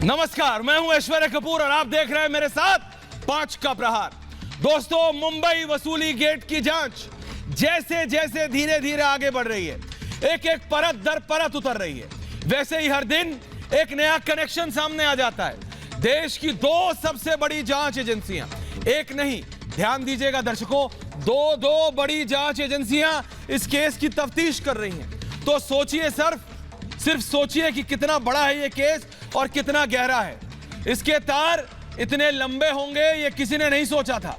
नमस्कार, मैं हूं ऐश्वर्या कपूर और आप देख रहे हैं मेरे साथ 5 का प्रहार। दोस्तों, मुंबई वसूली गेट की जांच जैसे जैसे धीरे धीरे आगे बढ़ रही है, एक एक परत दर परत उतर रही है, वैसे ही हर दिन एक नया कनेक्शन सामने आ जाता है। देश की 2 सबसे बड़ी जांच एजेंसियां, एक नहीं, ध्यान दीजिएगा दर्शकों, 2 बड़ी जांच एजेंसियां इस केस की तफ्तीश कर रही हैं। तो सोचिए, सिर्फ सोचिए कि कितना बड़ा है ये केस और कितना गहरा है। इसके तार इतने लंबे होंगे ये किसी ने नहीं सोचा था।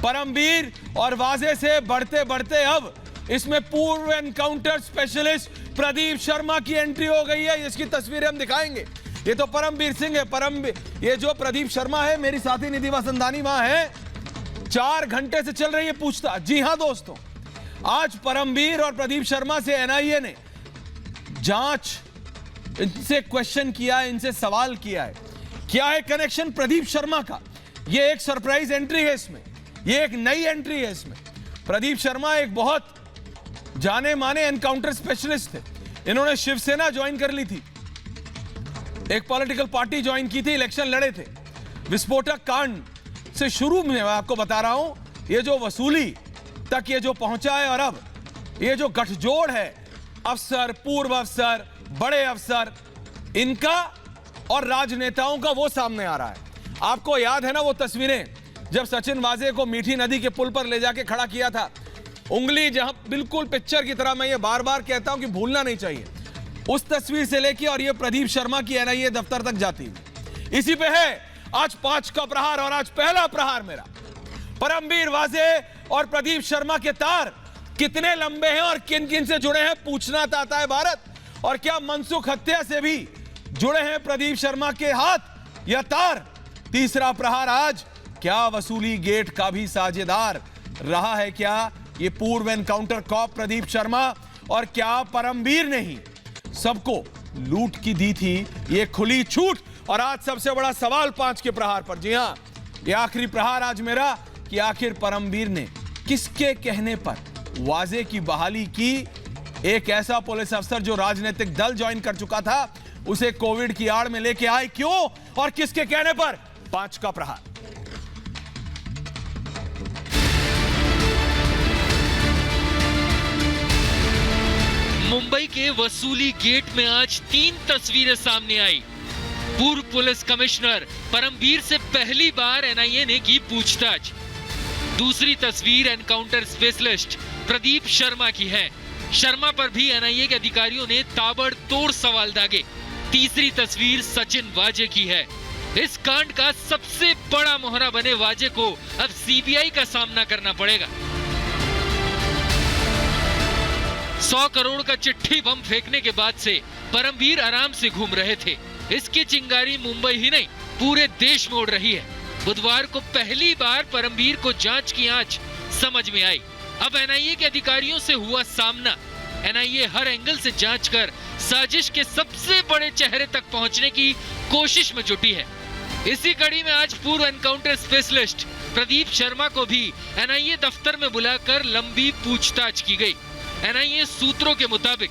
परमबीर और वाजे से बढ़ते बढ़ते अब इसमें पूर्व एनकाउंटर स्पेशलिस्ट प्रदीप शर्मा की एंट्री हो गई है। इसकी तस्वीरें हम दिखाएंगे। ये तो परमबीर सिंह है। ये जो प्रदीप शर्मा है, मेरी साथी निधि वसंतानी वहां है। 4 घंटे से चल रही है पूछताछ। जी हां दोस्तों, आज परमबीर और प्रदीप शर्मा से एनआईए ने जांच, इनसे क्वेश्चन किया है, इनसे सवाल किया है। क्या है कनेक्शन प्रदीप शर्मा का? ये एक सरप्राइज एंट्री है इसमें, ये एक नई एंट्री है इसमें। प्रदीप शर्मा एक बहुत जाने माने एनकाउंटर स्पेशलिस्ट थे। इन्होंने शिवसेना ज्वाइन कर ली थी, एक पॉलिटिकल पार्टी ज्वाइन की थी, इलेक्शन लड़े थे। विस्फोटक कांड से शुरू में मैं आपको बता रहा हूं, ये जो वसूली तक ये जो पहुंचा है और अब ये जो गठजोड़ है, अफसर, पूर्व अफसर, बड़े अफसर, इनका और राजनेताओं का, वो सामने आ रहा है। आपको याद है ना वो तस्वीरें जब सचिन वाजे को मीठी नदी के पुल पर ले जाके खड़ा किया था, उंगली जहां बिल्कुल पिक्चर की तरह, मैं ये बार बार कहता हूं कि भूलना नहीं चाहिए, उस तस्वीर से लेके और ये प्रदीप शर्मा की एनआईए दफ्तर तक जाती है। इसी पे है आज 5 का प्रहार और आज पहला प्रहार मेरा। परमबीर वाजे और प्रदीप शर्मा के तार कितने लंबे हैं और किन किन से जुड़े हैं, पूछना चाहता है भारत। और क्या मनसुख हत्या से भी जुड़े हैं प्रदीप शर्मा के हाथ या तार? तीसरा प्रहार आज, क्या वसूली गेट का भी साझेदार रहा है क्या ये पूर्व एनकाउंटर कॉप प्रदीप शर्मा? और क्या परमबीर ने ही सबको लूट की दी थी ये खुली छूट? और आज सबसे बड़ा सवाल 5 के प्रहार पर, जी हां, ये आखिरी प्रहार आज मेरा, कि आखिर परमबीर ने किसके कहने पर वाजे की बहाली की? एक ऐसा पुलिस अफसर जो राजनीतिक दल ज्वाइन कर चुका था, उसे कोविड की आड़ में लेके आए क्यों और किसके कहने पर? 5 का प्रहार। मुंबई के वसूली गेट में आज 3 तस्वीरें सामने आई। पूर्व पुलिस कमिश्नर परमबीर से पहली बार एनआईए ने की पूछताछ। दूसरी तस्वीर एनकाउंटर स्पेशलिस्ट प्रदीप शर्मा की है। शर्मा पर भी एनआईए के अधिकारियों ने ताबड़तोड़ सवाल दागे। तीसरी तस्वीर सचिन वाजे की है। इस कांड का सबसे बड़ा मोहरा बने वाजे को अब सीबीआई का सामना करना पड़ेगा। 100 करोड़ का चिट्ठी बम फेंकने के बाद से परमबीर आराम से घूम रहे थे। इसकी चिंगारी मुंबई ही नहीं, पूरे देश में उड़ रही है। बुधवार को पहली बार परमबीर को जांच की आंच समझ में आई। अब एनआईए के अधिकारियों से हुआ सामना। एनआईए हर एंगल से जांच कर साजिश के सबसे बड़े चेहरे तक पहुंचने की कोशिश में जुटी है। इसी कड़ी में आज पूर्व एनकाउंटर स्पेशलिस्ट प्रदीप शर्मा को भी एनआईए दफ्तर में बुलाकर लंबी पूछताछ की गई। एनआईए सूत्रों के मुताबिक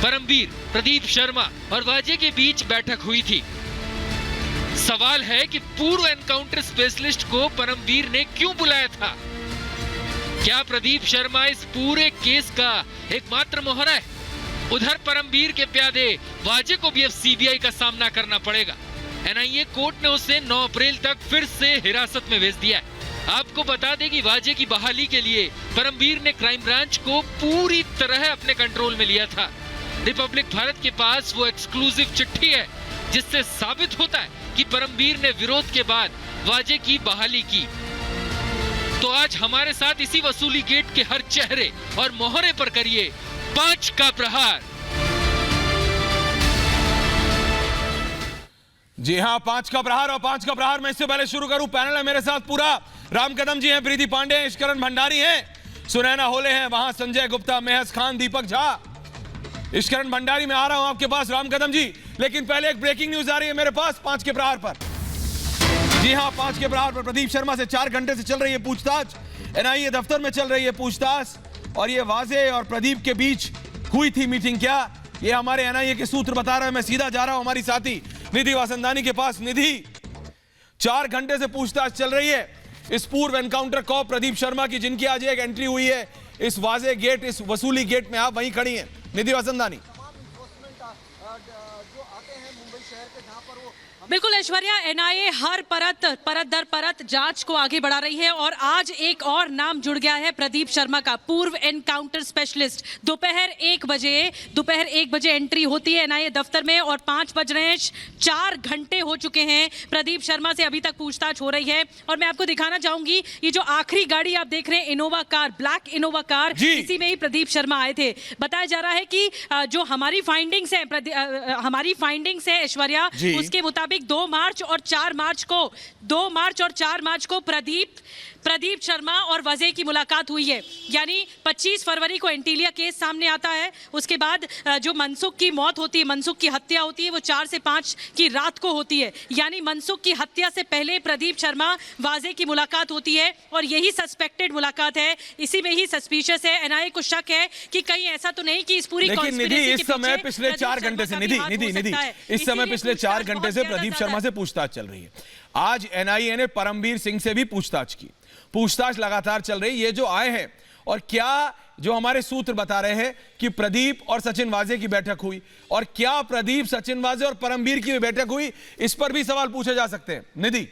परमबीर, प्रदीप शर्मा और वाजे के बीच बैठक हुई थी। सवाल है कि पूर्व एनकाउंटर स्पेशलिस्ट को परमबीर ने क्यों बुलाया था? क्या प्रदीप शर्मा इस पूरे केस का एकमात्र मोहरा है? उधर परमबीर के प्यादे वाजे को भी अब सीबीआई का सामना करना पड़ेगा। एनआईए कोर्ट ने उसे 9 अप्रैल तक फिर से हिरासत में भेज दिया है। आपको बता दें कि वाजे की बहाली के लिए परमबीर ने क्राइम ब्रांच को पूरी तरह अपने कंट्रोल में लिया था। रिपब्लिक भारत के पास वो एक्सक्लूसिव चिट्ठी है जिससे साबित होता है कि परमबीर ने विरोध के बाद वाजे की बहाली की। तो आज हमारे साथ इसी वसूली गेट के हर चेहरे और मोहरे पर करिए 5 का प्रहार। जी हां, 5 का प्रहार। और 5 का प्रहार मैं इससे पहले शुरू करूं, पैनल है मेरे साथ पूरा। राम कदम जी हैं, प्रीति पांडे हैं, इश्करण भंडारी हैं, सुनैना होले हैं, वहां संजय गुप्ता, मेहस खान, दीपक झा। इश्करण भंडारी में आ रहा हूं आपके पास, राम कदम जी, लेकिन पहले एक ब्रेकिंग न्यूज आ रही है मेरे पास 5 के प्रहार पर। जी हां, 5 के प्रहार पर प्रदीप शर्मा से 4 घंटे से चल रही है पूछताछ। एनआईए दफ्तर में चल रही है पूछताछ और ये वाजे और प्रदीप के बीच हुई थी मीटिंग क्या? ये हमारे एनआईए के सूत्र बता रहे हैं। मैं सीधा जा रहा हूं हमारी साथी निधि वासंदानी के पास। निधि, 4 घंटे से पूछताछ चल रही है इस पूर्व एनकाउंटर कॉप प्रदीप शर्मा की, जिनकी आज एक एंट्री हुई है इस वाजे गेट, इस वसूली गेट में। आप वहीं खड़ी हैं निधि वासंदानी। बिल्कुल ऐश्वर्या, एनआईए हर परत दर परत जांच को आगे बढ़ा रही है और आज एक और नाम जुड़ गया है प्रदीप शर्मा का, पूर्व एनकाउंटर स्पेशलिस्ट। दोपहर 1 बजे एंट्री होती है एनआईए दफ्तर में और 5 बज रहे हैं, 4 घंटे हो चुके हैं। प्रदीप शर्मा से अभी तक पूछताछ हो रही है और मैं आपको दिखाना चाहूंगी ये जो आखिरी गाड़ी आप देख रहे हैं, Innova car, black Innova car, इसी में ही प्रदीप शर्मा आए थे। बताया जा रहा है कि जो हमारी फाइंडिंग्स है ऐश्वर्या, उसके मुताबिक 2 मार्च और 4 मार्च को प्रदीप शर्मा और वजह की मुलाकात हुई है। यानी 25 फरवरी को एंटीलिया केस सामने आता है। उसके बाद जो मनसुख की मौत होती है, मनसुख की हत्या होती है, वो 4 से 5 की रात को होती है। यानी मनसुख की हत्या से पहले प्रदीप शर्मा वाजे की मुलाकात होती है और यही सस्पेक्टेड मुलाकात है। इसी में ही सस्पिशियस है, एनआईए को शक है कि कहीं ऐसा तो नहीं कि इस पूरी निधि इस समय पिछले 4 घंटे से इस समय पिछले 4 घंटे से प्रदीप शर्मा से पूछताछ चल रही है। आज एनआईए ने परमवीर सिंह से भी पूछताछ की। पूछताछ लगातार चल रही। ये जो आए हैं और क्या जो हमारे सूत्र बता रहे हैं कि प्रदीप और सचिन वाजे की बैठक हुई, और क्या प्रदीप, सचिन वाजे और परमवीर की भी बैठक हुई, इस पर भी सवाल पूछे जा सकते हैं। निधि,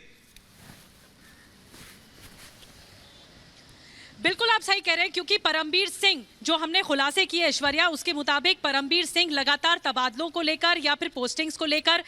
बिल्कुल आप सही कह रहे हैं, क्योंकि परमवीर सिंह जो हमने खुलासे किए ऐश्वर्या, उसके मुताबिक परमवीर सिंह लगातार तबादलों को लेकर या फिर पोस्टिंग्स को लेकर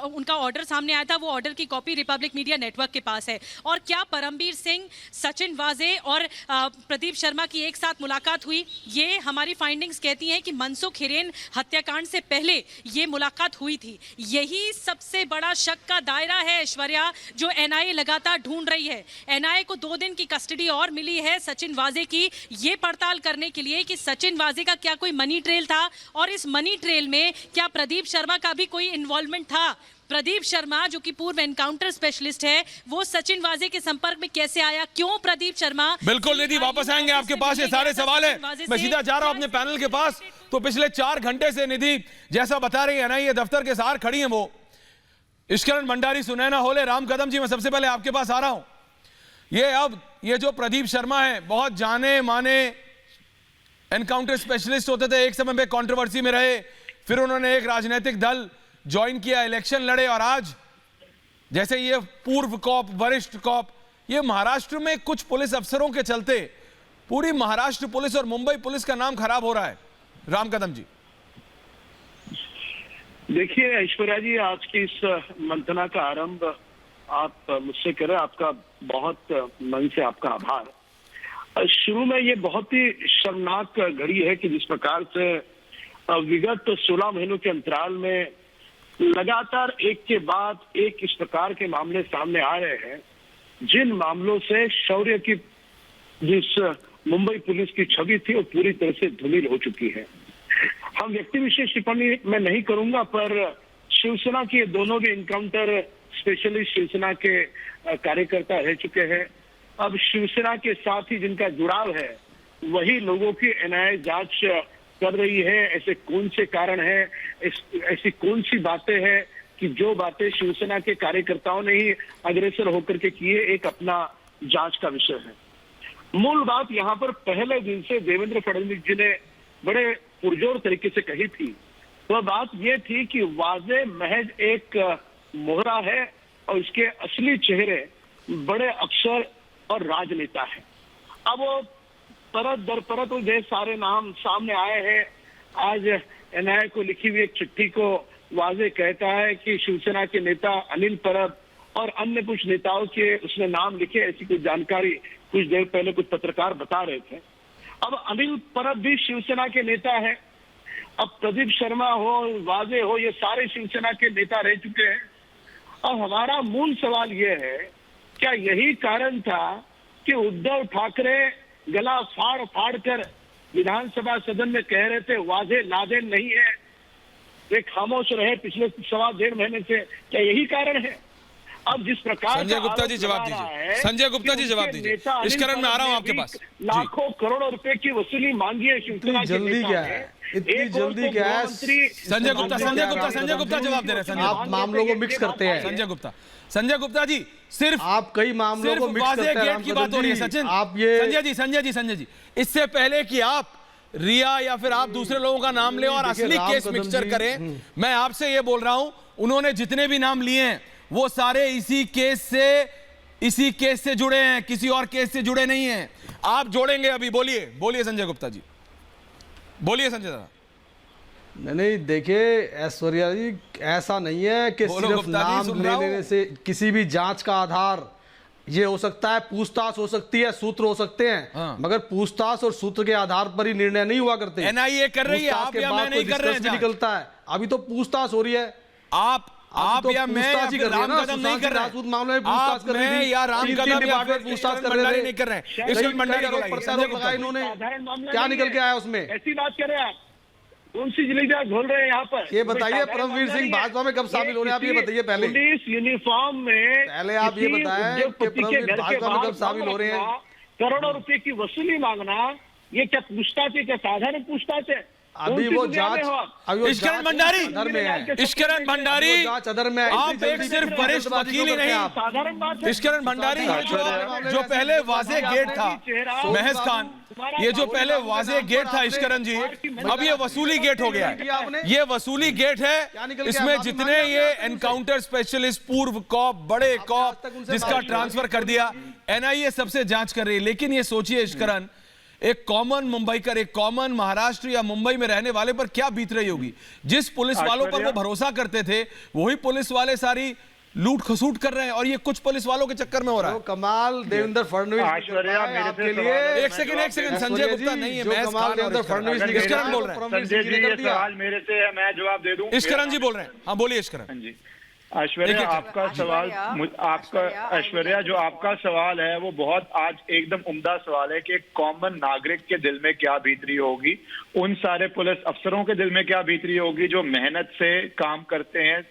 उनका ऑर्डर सामने आया था, वो ऑर्डर की कॉपी रिपब्लिक मीडिया नेटवर्क के पास है। और क्या परमवीर सिंह, सचिन वाजे और प्रदीप शर्मा की एक साथ मुलाकात हुई, ये हमारी फाइंडिंग्स कहती हैं कि मनसुख हिरेन हत्याकांड से पहले ये मुलाकात हुई थी। यही सबसे बड़ा शक का दायरा है ऐश्वर्या, जो एनआईए लगातार ढूंढ रही है। एनआईए को 2 दिन की कस्टडी और मिली है सचिन वाजे की, ये पड़ताल करने के लिए कि सचिन वाजे का क्या कोई मनी ट्रेल था और इस मनी ट्रेल में क्या प्रदीप शर्मा का भी कोई इन्वॉल्वमेंट था। प्रदीप शर्मा जो कि पूर्व एनकाउंटर स्पेशलिस्ट है, वो सचिन वाजे के संपर्क में कैसे आया, क्यों प्रदीप शर्मा। बिल्कुल निधि, वापस आएंगे आपके पास, ये सारे सवाल है। मैं सीधा जा रहा हूं अपने पैनल के पास। तो पिछले 4 घंटे से निधि जैसा बता रही है ना, ये दफ्तर के सार खड़ी है वो इश्करण भंडारी, सुनैना होले, राम कदम जी। मैं सबसे पहले आपके पास आ रहा हूं। ये जो प्रदीप शर्मा है, बहुत जाने माने एनकाउंटर स्पेशलिस्ट होते थे, एक समय पे कंट्रोवर्सी में रहे, फिर उन्होंने एक राजनीतिक दल ज्वाइन किया, इलेक्शन लड़े, और आज जैसे ये पूर्व कॉप, वरिष्ठ कॉप, ये महाराष्ट्र में कुछ पुलिस अफसरों के चलते पूरी महाराष्ट्र पुलिस और मुंबई पुलिस का नाम खराब हो रहा है। राम कदम जी, देखिए ऐश्वर्या जी, आज की इस मंथना का आरंभ आप मुझसे करें, आपका बहुत मन से आपका आभार। शुरू में ये बहुत ही शर्मनाक घड़ी है कि जिस प्रकार से विगत 16 महीनों के अंतराल में लगातार एक के बाद एक इस प्रकार के मामले सामने आ रहे हैं, जिन मामलों से शौर्य की जिस मुंबई पुलिस की छवि थी वो पूरी तरह से धूमिल हो चुकी है। हम व्यक्ति विशेष टिप्पणी मैं नहीं करूंगा, पर शिवसेना के दोनों भी इनकाउंटर स्पेशलिस्ट शिवसेना के कार्यकर्ता रह चुके हैं। अब शिवसेना के साथ ही जिनका जुड़ाव है, वही लोगों की एनआईए जांच कर रही है। ऐसे कौन से कारण हैं, ऐसी कौन सी बातें हैं कि जो बातें शिवसेना के कार्यकर्ताओं ने ही अग्रसर होकर के किए, एक अपना जांच का विषय है। मूल बात यहाँ पर पहले दिन से देवेंद्र फडणवीस जी ने बड़े पुरजोर तरीके से कही थी। वह बात यह थी कि वाजे महज एक मोहरा है और इसके असली चेहरे बड़े अफसर और राजनेता है। अब वो परत दर परत वो ढेर सारे नाम सामने आए हैं। आज एनआईए को लिखी हुई एक चिट्ठी को वाजे कहता है कि शिवसेना के नेता अनिल परब और अन्य कुछ नेताओं के उसने नाम लिखे, ऐसी कुछ जानकारी कुछ देर पहले कुछ पत्रकार बता रहे थे। अब अनिल परब भी शिवसेना के नेता है। अब प्रदीप शर्मा हो, वाजे हो, ये सारे शिवसेना के नेता रह चुके हैं। अब हमारा मूल सवाल यह है, क्या यही कारण था कि उद्धव ठाकरे गला फाड़ फाड़ कर विधानसभा सदन में कह रहे थे वाजे लादेन नहीं है, वे खामोश रहे पिछले 1.25 महीने से? क्या यही कारण है? अब जिस प्रकार संजय गुप्ता जी जवाब दीजिए, संजय गुप्ता जी जवाब दीजिए। इश्करण में आ रहा हूं आपके पास। लाखों करोड़ों रुपए की वसूली मांगी है शिवसेना के जल्दी नेता क्या ने। है, इतनी एक और जल्दी तो क्या है? गृहमंत्री संजय गुप्ता जवाब दे रहे हैं। आप मामलों को मिक्स करते हैं। संजय गुप्ता जी, सिर्फ आप कई मामलों को मिक्स करते हैं। गेट की बात हो रही है सचिन। आप ये संजय जी, इससे पहले कि आप रिया या फिर आप दूसरे लोगों का नाम ले और असली केस मिक्सचर करें, मैं आपसे ये बोल रहा हूं, उन्होंने जितने भी नाम लिए हैं वो सारे इसी केस से जुड़े हैं, किसी और केस से जुड़े नहीं हैं। आप जोड़ेंगे अभी? बोलिए संजय गुप्ता जी, बोलिए संजय दादा। नहीं देखिए ऐश्वर्या जी, ऐसा नहीं है कि सिर्फ नाम ले लेने से किसी भी जांच का आधार ये हो सकता है, पूछताछ हो सकती है, सूत्र हो सकते हैं। हाँ। मगर पूछताछ और सूत्र के आधार पर ही निर्णय नहीं हुआ करते। एनआईए कर रही है, आप या मैं नहीं कर रहे हैं। निकलता है, अभी तो पूछताछ हो रही है। आप या मैं या फिर राम कदम नहीं कर रहे हैं। मामले में पूछताछ कर रही थी, या राम कदम या फिर पूछताछ कर रहे थे, नहीं कर रहे हैं। इश्करण भंडारी लगाया इन्होंने, क्या निकल के आया उसमें? ऐसी बात करें आप, कौन सी जिलेबियां घोल रहे हैं यहाँ पर? ये बताइए परमवीर सिंह भाजपा में कब शामिल हो रहे हैं, आप ये बताइए पहले। पुलिस यूनिफॉर्म में पहले आप ये बताएं कि परमवीर भाजपा में कब शामिल हो रहे हैं? करोड़ों रुपए की वसूली मांगना, ये क्या पूछताछ है? क्या साधारण पूछताछ है? अभी वो जांच इश्करण भंडारी, इश्करण भंडारी, आप एक सिर्फ वरिष्ठ वकील ही नहीं, साधारण बात है। इश्करण भंडारी, जो पहले वाजे गेट था महज खान, ये जो पहले वाजे गेट था इश्करण जी, अब ये वसूली गेट हो गया है। ये वसूली गेट है, इसमें जितने ये एनकाउंटर स्पेशलिस्ट, पूर्व कॉप, बड़े कॉप, जिसका ट्रांसफर कर दिया, एनआईए सबसे जांच कर रही है। लेकिन ये सोचिए इश्करण, एक कॉमन मुंबईकर, एक कॉमन महाराष्ट्र या मुंबई में रहने वाले पर क्या बीत रही होगी? जिस पुलिस वालों पर वो भरोसा करते थे, वही पुलिस वाले सारी लूट खसूट कर रहे हैं, और ये कुछ पुलिस वालों के चक्कर में हो रहा है। कमाल देवेंद्र फडणवीस आपके लिए एक सेकंड संजय गुप्ता नहीं है, मैं कमाल देवेंद्र फडणवीस इश्करण बोल रहे हैं। संजय जी, ये सवाल मेरे से है, मैं जवाब दे दूं। इश्करण जी बोल रहे हैं, हाँ बोलिए इश्करण जी। ऐश्वर्या, आपका सवाल, ऐश्वर्या जो आपका सवाल है वो बहुत आज एकदम उम्दा सवाल है कि कॉमन नागरिक के दिल में क्या बीत रही होगी, उन सारे पुलिस अफसरों के दिल में क्या बीत रही होगी जो मेहनत से काम करते हैं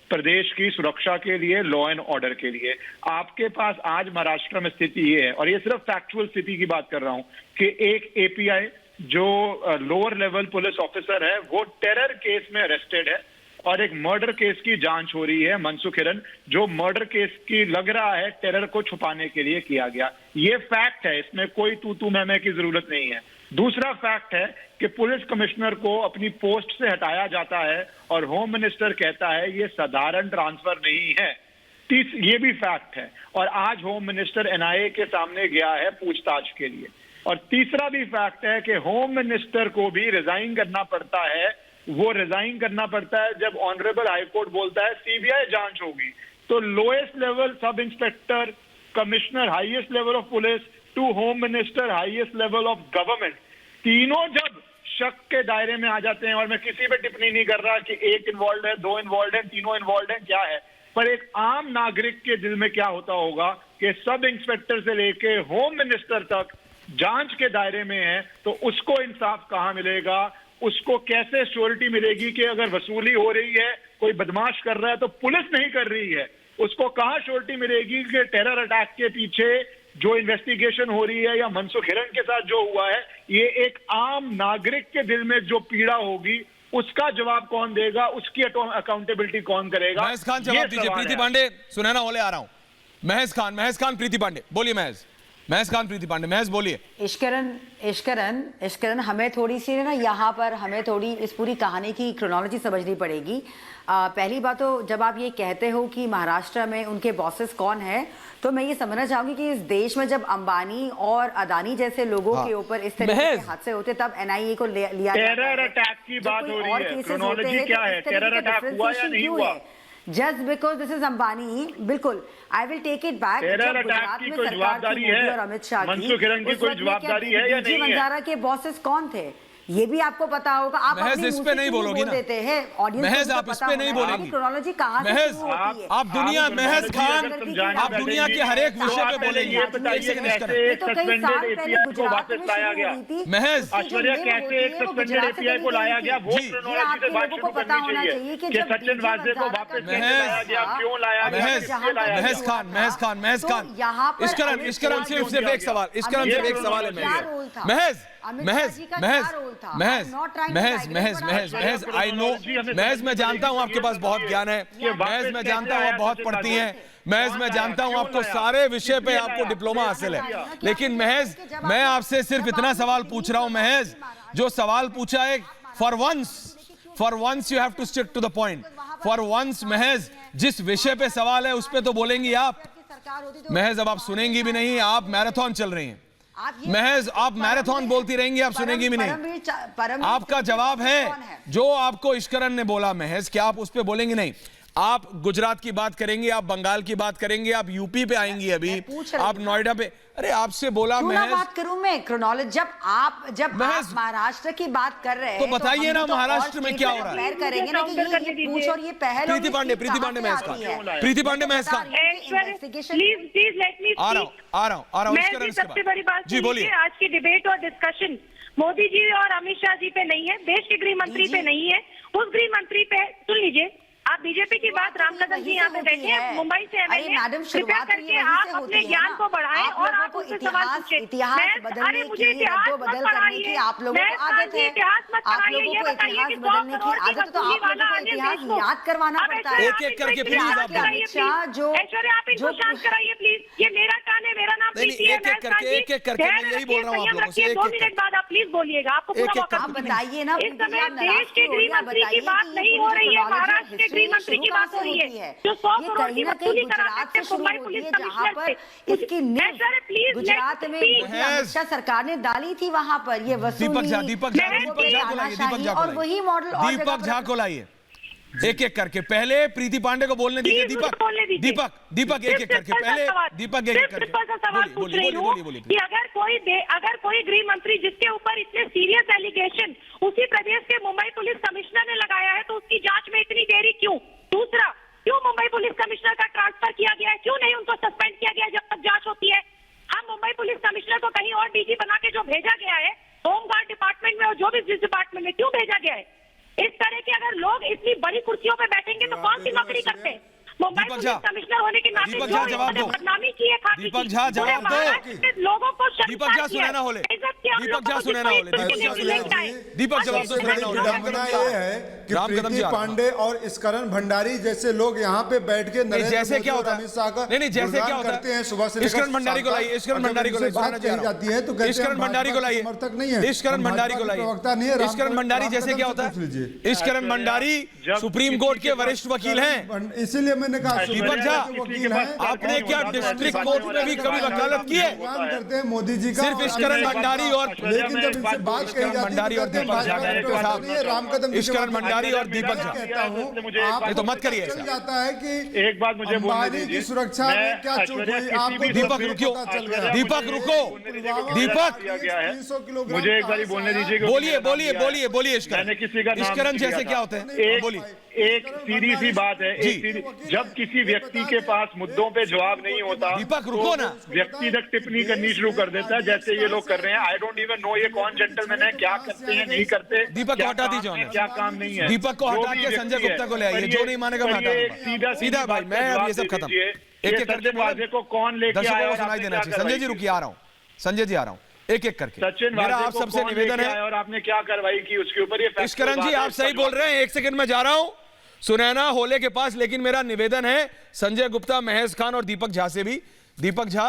प्रदेश की सुरक्षा के लिए, लॉ एंड ऑर्डर के लिए। आपके पास आज महाराष्ट्र में स्थिति ये है, और ये सिर्फ फैक्चुअल स्थिति की बात कर रहा हूं, कि एक एपीआई जो लोअर लेवल पुलिस ऑफिसर है वो टेरर केस में अरेस्टेड है, और एक मर्डर केस की जांच हो रही है, मनसुख हिरन, जो मर्डर केस की लग रहा है टेरर को छुपाने के लिए किया गया। ये फैक्ट है, इसमें कोई तू मैं की जरूरत नहीं है। दूसरा फैक्ट है कि पुलिस कमिश्नर को अपनी पोस्ट से हटाया जाता है और होम मिनिस्टर कहता है ये साधारण ट्रांसफर नहीं है। ये भी फैक्ट है, और आज होम मिनिस्टर एनआईए के सामने गया है पूछताछ के लिए। और तीसरा भी फैक्ट है कि होम मिनिस्टर को भी रिजाइन करना पड़ता है। वो रिजाइन करना पड़ता है जब ऑनरेबल हाईकोर्ट बोलता है सीबीआई जांच होगी। तो lowest level sub inspector, commissioner, highest level of police to home minister, highest level of government, तीनों जब शक के दायरे में आ जाते हैं, और मैं किसी पे टिप्पणी नहीं कर रहा कि एक इन्वॉल्व है, दो इन्वॉल्व है, तीनों इन्वॉल्व है, क्या है, पर एक आम नागरिक के दिल में क्या होता होगा कि सब इंस्पेक्टर से लेके होम मिनिस्टर तक जांच के दायरे में है, तो उसको इंसाफ कहां मिलेगा? उसको कैसे श्योरिटी मिलेगी कि अगर वसूली हो रही है, कोई बदमाश कर रहा है तो पुलिस नहीं कर रही है? उसको कहां श्योरिटी मिलेगी कि टेरर अटैक के पीछे जो इन्वेस्टिगेशन हो रही है या मनसुख हिरन के साथ जो हुआ है, ये एक आम नागरिक के दिल में जो पीड़ा होगी उसका जवाब कौन देगा? उसकी अकाउंटेबिलिटी कौन करेगा? महज खान जवाब दीजिए। प्रीति पांडे, सुनैना ओले आ रहा हूं। महज खान प्रीति पांडे बोलिए। महज खान प्रीति पांडे, महज बोलिए। इश्करण हमें थोड़ी सी ना यहाँ पर हमें थोड़ी इस पूरी कहानी की क्रोनोलॉजी समझनी पड़ेगी। पहली बात तो जब आप ये कहते हो कि महाराष्ट्र में उनके बॉसेस कौन है, तो मैं ये समझना चाहूंगी कि इस देश में जब अंबानी और अदानी जैसे लोगों के ऊपर इस तरह के हादसे होते तब एनआईए को लिया टेरर अटैक की बात हो रही है, क्रोनोलॉजी क्या है? टेरर अटैक हुआ या नहीं हुआ? Just because this is Ambani, बिल्कुल I will take it back. Terror attack की कोई जवाबदारी है? और अमित शाह मनसुख हिरन की कोई जवाबदारी है या नहीं है? वंजारा के बॉसेस कौन थे? ये भी आपको पता होगा। आप महज अपने इस मुंह पे से नहीं क्यों बोलोगी ना। देते हैं ऑडियंस को, महज तो आप इस पता पे होना नहीं चाहिए बोलेंगी। कि क्रोनोलॉजी कहाँ से महज शुरू होती है। आप दुनिया, महज खान आप दुनिया के हर एक विषय पे बोलेंगे। ये बताइए कैसे एक सस्पेंडेड एपीआई को वापस लाया गया? महज ऐश्वर्या, कैसे एक सस्पेंडेड एपीआई को लाया गया? वो क्रोनोलॉजी से बात शुरू करनी चाहिए कि सचिन वाजे को वापस कैसे लाया गया, क्यों लाया गया, किससे लाया गया? महज खान, महज खान, महज खान, इश्करन सिर्फ एक सवाल, इश्करन सिर्फ एक सवाल है महज, महज आई नो, महज मैं जानता हूं आपके पास बहुत ज्ञान है, महज मैं जानता हूं आप बहुत पढ़ती हैं, महज मैं जानता हूं आपको सारे विषय पे आपको डिप्लोमा हासिल है, लेकिन महज मैं आपसे सिर्फ इतना सवाल पूछ रहा हूं महज, जो सवाल पूछा है for once you have to stick to the point, for once महज जिस विषय पे सवाल है उस पे तो बोलेंगी आप। महज अब आप सुनेंगी भी नहीं, आप मैराथन चल रही हैं, महज आप मैराथन बोलती रहेंगी, आप सुनेंगी भी नहीं। आपका जवाब है जो आपको इश्करन ने बोला महज, क्या आप उस पे बोलेंगी? नहीं। आप गुजरात की बात करेंगे, आप बंगाल की बात करेंगे, आप यूपी पे आएंगी, अभी आप नोएडा पे, अरे आपसे बोला महज बात करूं मैं क्रोनोलॉजी, जब आप महाराष्ट्र की बात कर रहे हैं तो बताइए ना महाराष्ट्र में क्या हो रहा है? करेंगे ना कि ये पूछ और ये पहल प्रीति पांडे महज खान, प्रीति पांडे महज खान, प्लीज लेट मी आ रहा हूं मैं सबसे बड़ी बात जी बोलिए। आज की डिबेट और डिस्कशन मोदी जी और अमित शाह जी पे नहीं है, देश के गृह मंत्री पे नहीं है, उस गृह मंत्री पे सुन लीजिए। आप बीजेपी की बात रामकदम जी यहाँ पे बैठे हैं, मुंबई से एमएलए, कृपया करके आप अपने ज्ञान को बढ़ाएं और आप उनसे सवाल पूछें। अरे मुझे इतिहास मत पढ़ाइए, आप लोगों को आदत है, इतिहास मत पढ़ाइए, ये बताइए कि 100 करोड़ की वसूली वाला अन्य देश को याद करवाना पड़ता है। एक-एक करके प्लीज आप ऐश्वर्या, आप इनको शांत कराइए प्लीज। ये मेरा कान है, मेरा नाम प्रीति है, एक-एक करके मैं यही बोल रहा हूँ आप लोगों से। 2 मिनट बाद आप प्लीज बोलिएगा, आपको पूरा मौका बताइए ना। इस समय देश के गृह मंत्री की बात नहीं हो रही है, महाराष्ट्र के गृह मंत्री की बात हो रही है, जो 100 करोड़ की वसूली करा सकते हैं मुंबई पुलिस कमिश्नर से। इसकी नींव गुजरात में अमित शाह सरकार ने डाली थी, वहां पर ये वसूली और वही मॉडल झा को लाइए एक एक करके। पहले प्रीति पांडे को बोलने दीजिए। दीपक एक एक करके, पहले दीपक एक एक करके बोलिए। कि अगर कोई गृह मंत्री जिसके ऊपर इतने सीरियस एलिगेशन उसी प्रदेश के मुंबई पुलिस कमिश्नर ने लगाया है, तो उसकी जांच में इतनी देरी क्यों? दूसरा, क्यों मुंबई पुलिस कमिश्नर का ट्रांसफर किया गया है? क्यों नहीं उनको सस्पेंड किया गया जब तक जांच होती है? हम मुंबई पुलिस कमिश्नर को कहीं और डीजी बना के जो भेजा गया है होमगार्ड डिपार्टमेंट में और जो भी जिस डिपार्टमेंट में, क्यों भेजा गया है? इस तरह के अगर लोग इतनी बड़ी कुर्सियों पे बैठेंगे तो कौन सी नौकरी करते हैं? मुंबई पुलिस कमिश्नर होने के नाते दीपक झा जवाब दो। बदनामी की है, दीपक झा जवाब दो। लोगों को दीपक झा सुने ना होले, दीपक झा सुने ना होले, दीपक जवाब दो। विडंबना ये है कि प्रीति पांडे और इस्करन भंडारी जैसे लोग यहाँ पे बैठ के जैसे क्या होता है, अमित शाह का नहीं जैसे क्या होता करते हैं सुबह से। इस्करन भंडारी को लाइए, इस्करन भंडारी को बात कही जाती है तो इस्करन भंडारी को लाइए, समर्थक नहीं है, इस्करन भंडारी को लाइए। प्रवक्ता नहीं है। इस्करन भंडारी जैसे क्या होता है? इस्करन भंडारी सुप्रीम कोर्ट के वरिष्ठ वकील हैं, इसीलिए मैंने कहा दीपक झा आपने क्या डिस्ट्रिक्ट कोर्ट में भी कभी वकालत की है? करते हैं मोदी जी का सिर्फ इस्करन भंडारी और, लेकिन जब इनसे बात कही जाती भंडारी और दीपक झा रामकदम इस्करन भंडारी और दीपक झा कहता हूँ ये तो मत करिए। चल जाता है कि एक बात मुझे बोलने दीजिए की सुरक्षा में क्या चूक हुई आपको? दीपक रुको, दीपक रुको, दीपक मुझे एक बार बोलने दीजिए। बोलिए इस्करन जैसे क्या होते हैं? बोलिए। एक सीधी सी बात है, जब किसी व्यक्ति के पास मुद्दों पे जवाब नहीं होता, दीपक रुको ना, व्यक्तिगत टिप्पणी करनी शुरू कर देता है, जैसे ये लोग कर रहे हैं। आई डोंट इवन नो ये कौन जेंटलमैन है, क्या करते हैं नहीं करते। दीपक को हटा दीजिए, क्या काम नहीं है। दीपक को हटा के संजय गुप्ता को ले आइए, जो नहीं मानेगा मैं हटा दूंगा। सीधा भाई, मैं अब ये सब खत्म। एक एक करके वाजे को कौन लेके आया, सुनाई देना चाहिए। संजय जी रुकिए, आ रहा हूँ। संजय जी आ रहा हूँ, एक एक करके। सचिन मेरा आप सबसे निवेदन है, और आपने क्या कार्रवाई की उसके ऊपर? ये इस्करन जी आप सही बोल रहे हैं, एक सेकंड में जा रहा हूं सुनैना होले के पास, लेकिन मेरा निवेदन है संजय गुप्ता, महज खान और दीपक झा से भी। दीपक झा,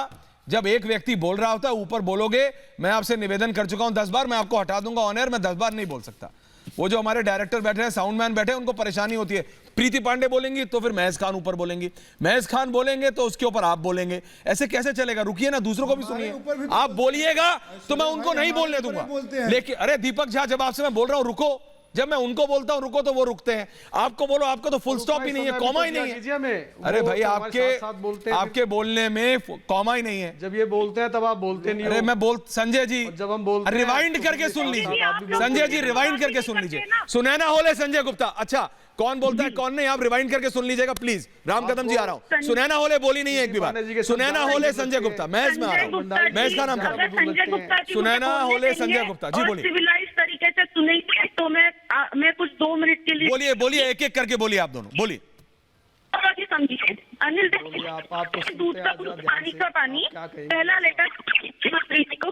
जब एक व्यक्ति बोल रहा होता है ऊपर बोलोगे। मैं आपसे निवेदन कर चुका हूं 10 बार, मैं आपको हटा दूंगा ऑन एयर। मैं 10 बार नहीं बोल सकता। वो जो हमारे डायरेक्टर बैठे हैं, साउंड मैन बैठे हैं, उनको परेशानी होती है। प्रीति पांडे बोलेंगी तो फिर महज खान ऊपर बोलेंगी, महज खान बोलेंगे तो उसके ऊपर आप बोलेंगे। ऐसे कैसे चलेगा? रुकिए ना, दूसरों को भी सुनिए। आप बोलिएगा तो मैं उनको नहीं बोलने दूंगा। लेकिन अरे दीपक झा, जब आपसे मैं बोल रहा हूं रुको, जब मैं उनको बोलता हूं रुको तो वो रुकते हैं, आपको बोलो आपको तो फुल स्टॉप ही नहीं है, कॉमा ही नहीं है। अरे भाई आपके बोलने में कॉमा ही नहीं है। जब ये बोलते हैं तब आप बोलते नहीं हो। अरे मैं संजय जी जब हम बोलते हैं रिवाइंड करके सुन लीजिए, संजय जी रिवाइंड करके सुन लीजिए। सुनैना होले संजय गुप्ता, अच्छा कौन बोलता है कौन नहीं, आप रिवाइंड करके सुन लीजिएगा प्लीज। राम कदम जी आ रहा हूँ। सुनैना होले बोली नहीं है एक भी बार। सुनैना होले संजय गुप्ता, महज में आ रहा हूँ, महज का नाम सुनैना होले संजय गुप्ता जी, बोलिए सिविलाइज तरीके से सुनेंगे तो मैं कुछ 2 मिनट के लिए बोलिए, बोलिए एक एक करके बोलिए, आप दोनों बोलिए। समझिए अनिल, दूध का दूध पानी का पानी, पहला लेटर मुख्यमंत्री जी को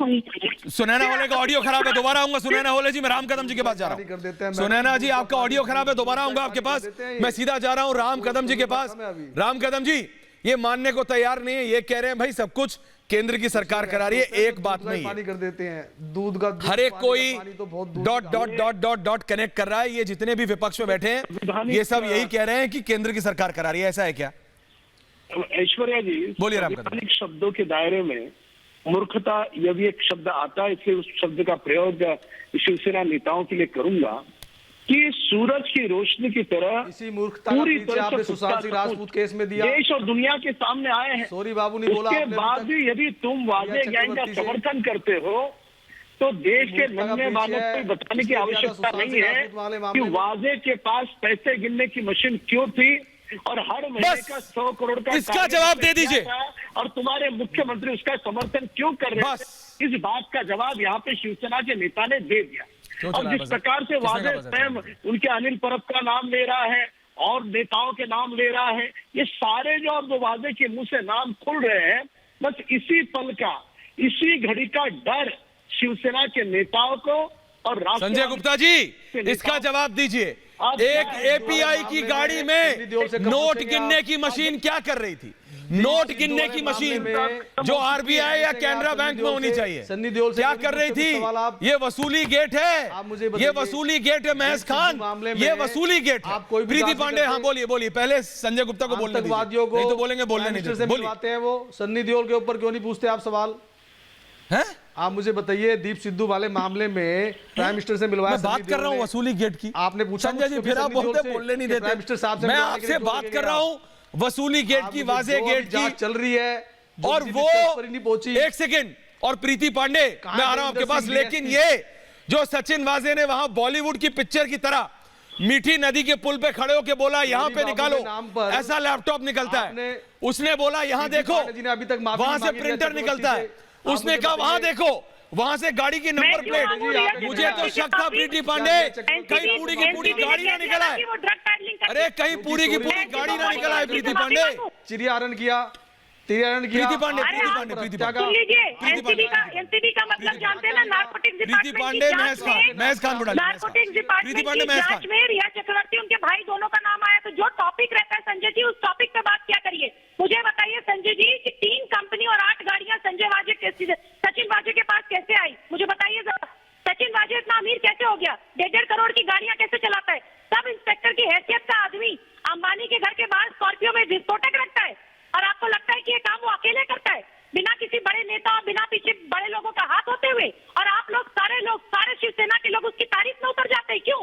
होनी चाहिए। सुनैना होले का ऑडियो खराब है, दोबारा आऊंगा। सुनैना होले जी मैं राम कदम जी के पास जा रहा हूँ। सुनैना जी आपका ऑडियो खराब है, दोबारा आऊंगा आपके पास। मैं सीधा जा रहा हूँ राम कदम जी के पास। राम कदम जी ये मानने को तैयार नहीं है, ये कह रहे हैं भाई सब कुछ केंद्र की सरकार करा रही है, एक बात नहीं है, पानी कर देते हैं दूध का, हर एक कोई dot dot dot dot dot connect कर रहा है। ये जितने भी विपक्ष में बैठे हैं ये सब यही कह रहे हैं कि केंद्र की सरकार करा रही है, ऐसा है क्या? ऐश्वर्या जी बोलिए राम संवैधानिक शब्दों के दायरे में मूर्खता यह भी एक शब्द आता है, इसलिए उस शब्द का प्रयोग शिवसेना नेताओं के लिए करूंगा कि सूरज की रोशनी की तरह इसी मूर्खता का परिचय आपने सुशांत सिंह राजपूत केस में दिया, देश और दुनिया के सामने आए हैं। सॉरी बाबू नहीं बोला, उसके बाद भी यदि तुम वाजे गैंग का समर्थन करते हो तो देश के नन्हे वालों को बताने की आवश्यकता नहीं है कि वाजे के पास पैसे गिनने की मशीन क्यों थी और हर महीने का 100 करोड़ का इसका जवाब दे दीजिए, और तुम्हारे मुख्यमंत्री उसका समर्थन क्यों कर रहे हैं। इस बात का जवाब यहाँ पे शिवसेना के नेता ने दे दिया। और जिस प्रकार से वाजे स्वयं उनके अनिल परब का नाम ले रहा है और नेताओं के नाम ले रहा है, ये सारे जो अब वाजे के मुंह से नाम खुल रहे हैं, बस इसी पल का, इसी घड़ी का डर शिवसेना के नेताओं को और संजय गुप्ता जी इसका जवाब दीजिए। एक एपीआई की गाड़ी में नोट गिनने की मशीन क्या कर रही थी? नोट गिनने की मशीन जो आरबीआई या कैनरा बैंक में होनी चाहिए, क्या कर रही थी? ये वसूली गेट है, ये वसूली गेट है महज खान, ये वसूली गेट है। प्रीति पांडे, हाँ बोलिए बोलिए, पहले संजय गुप्ता को बोलने दीजिए, नहीं तो बोलेंगे बोलने नहीं देते। बोलिए वो सन्नी देओल के ऊपर क्यों नहीं पूछते आप सवाल हैं? आप मुझे बताइए दीप सिद्धू वाले मामले में प्राइम मिनिस्टर से मिलवाया, मैं बात कर रहा हूँ वसूली गेट की। आपने पूछा संजय जी फिर आप बोलने नहीं देते। प्राइम मिनिस्टर साहब से मैं आपसे बात कर रहा हूँ वसूली गेट की, वाजे गेट की चल रही है और वो एक सेकेंड, और प्रीति पांडे मैं आ रहा हूं आपके पास। लेकिन ये जो सचिन वाजे ने वहां बॉलीवुड की पिक्चर की तरह मीठी नदी के पुल पे खड़े होकर बोला यहां पे निकालो, ऐसा लैपटॉप निकलता है, उसने बोला यहां देखो, वहां से प्रिंटर निकलता है, उसने कहा वहां देखो, वहां से गाड़ी की नंबर प्लेट। मुझे तो शक था प्रीति पांडे कहीं पूरी की पूरी गाड़ी ना निकला है, अरे कहीं पूरी की पूरी गाड़ी ना निकला है प्रीति पांडे। चिड़ियारण किया, प्रीति पांडे, प्रीति पांडे, प्रीति पांडे, एनसीबी का मतलब जानते हैं ना, नारकोटिक्स प्रीति पांडे, महज खान बुढ़ा, नारकोटिक्स डिपार्टमेंट की जांच में रिया चक्रवर्ती उनके भाई दोनों का नाम आया, तो जो टॉपिक रहता है संजय जी उस टॉपिक पे बात क्या करिए। मुझे बताइए संजय जी कि 3 कंपनी और 8 गाड़ियां संजय वाजे सचिन वाजे के पास कैसे आई, मुझे बताइए जरा। सचिन वाजे इतना अमीर कैसे हो गया, 1.5 करोड़ की गाड़ियां कैसे चलाता है? सब इंस्पेक्टर की हैसियत का आदमी अंबानी के घर के बाहर स्कॉर्पियो में विस्फोटक रखता है और आपको लगता है कि ये काम वो अकेले करता है बिना किसी बड़े नेता और बिना पीछे बड़े लोगों का हाथ होते हुए, और आप लोग सारे शिवसेना के लोग उसकी तारीफ में उतर जाते हैं। क्यों?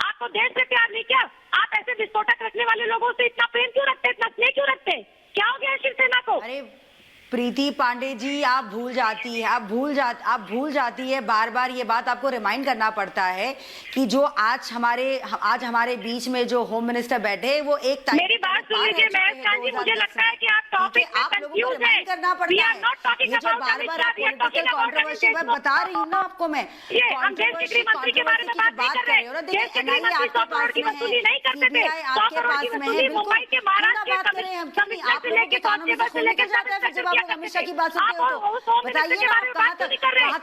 आपको देश से प्यार नहीं क्या? आप ऐसे विस्फोटक रखने वाले लोगों से इतना प्रेम क्यों रखते हैं, इतना स्नेह क्यों रखते हैं? क्या हो गया शिवसेना को? अरे प्रीति पांडे जी आप भूल जाती है बार बार ये बात आपको रिमाइंड करना पड़ता है कि जो आज हमारे बीच में जो होम मिनिस्टर बैठे वो एक मेरी बात सुन लीजिए महज खान जी, मुझे लगता है कि आप टॉपिक पे कंफ्यूज हैं। करना पड़ता है ये जो बार बार आप पॉलिटिकल कंट्रोवर्सी मैं बता रही हूँ ना आपको, मैं ये हम देश के गृह मंत्री के बारे में बात कर रहे हो। देश के गृह मंत्री 100 करोड़ की वसूली नहीं करते थे, 100 करोड़ की वसूली मुंबई के महाराष्ट्र के कमिश्नर से लेके कांस्टेबल से लेके अमित शाह की बात सुनते हो तो बताइए ना आप कहाँ तक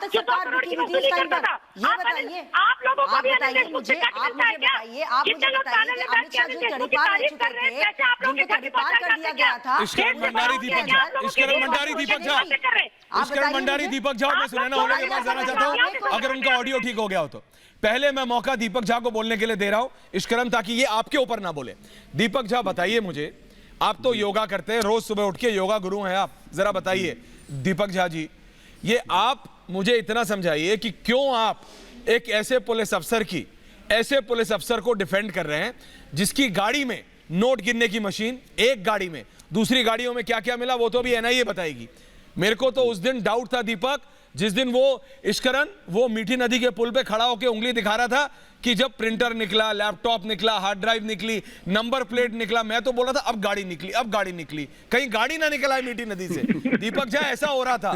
सरकार रुकी हुई थी इस टाइम पर? ये बताइए, आप बताइए मुझे बताइए अमित शाह जो तड़ीपार रह चुके थे, जिनको तड़ीपार कर दिया गया था। इश्करण भंडारी दीपक झा, मैं सुनैना होले के पास जाना चाहता हूँ अगर उनका ऑडियो ठीक हो गया हो तो। पहले मैं मौका दीपक झा को बोलने के लिए दे रहा हूं इश्करण, ताकि ये आपके ऊपर ना बोले। दीपक झा बताइए मुझे, आप तो योगा करते हैं, रोज सुबह उठ के योगा गुरु हैं आप, जरा बताइए दीपक झा जी, ये आप मुझे इतना समझाइए कि क्यों आप एक ऐसे पुलिस अफसर की ऐसे पुलिस अफसर को डिफेंड कर रहे हैं जिसकी गाड़ी में नोट गिनने की मशीन, एक गाड़ी में, दूसरी गाड़ियों में क्या क्या मिला वो तो अभी एनआईए बताएगी। मेरे को तो उस दिन डाउट था दीपक, जिस दिन वो इश्करन वो मीठी नदी के पुल पे खड़ा होकर उंगली दिखा रहा था कि जब प्रिंटर निकला, लैपटॉप निकला, हार्ड ड्राइव निकली, नंबर प्लेट निकला, मैं तो बोल रहा था अब गाड़ी निकली, अब गाड़ी निकली, कहीं गाड़ी ना निकला है मीठी नदी से। दीपक झा ऐसा हो रहा था,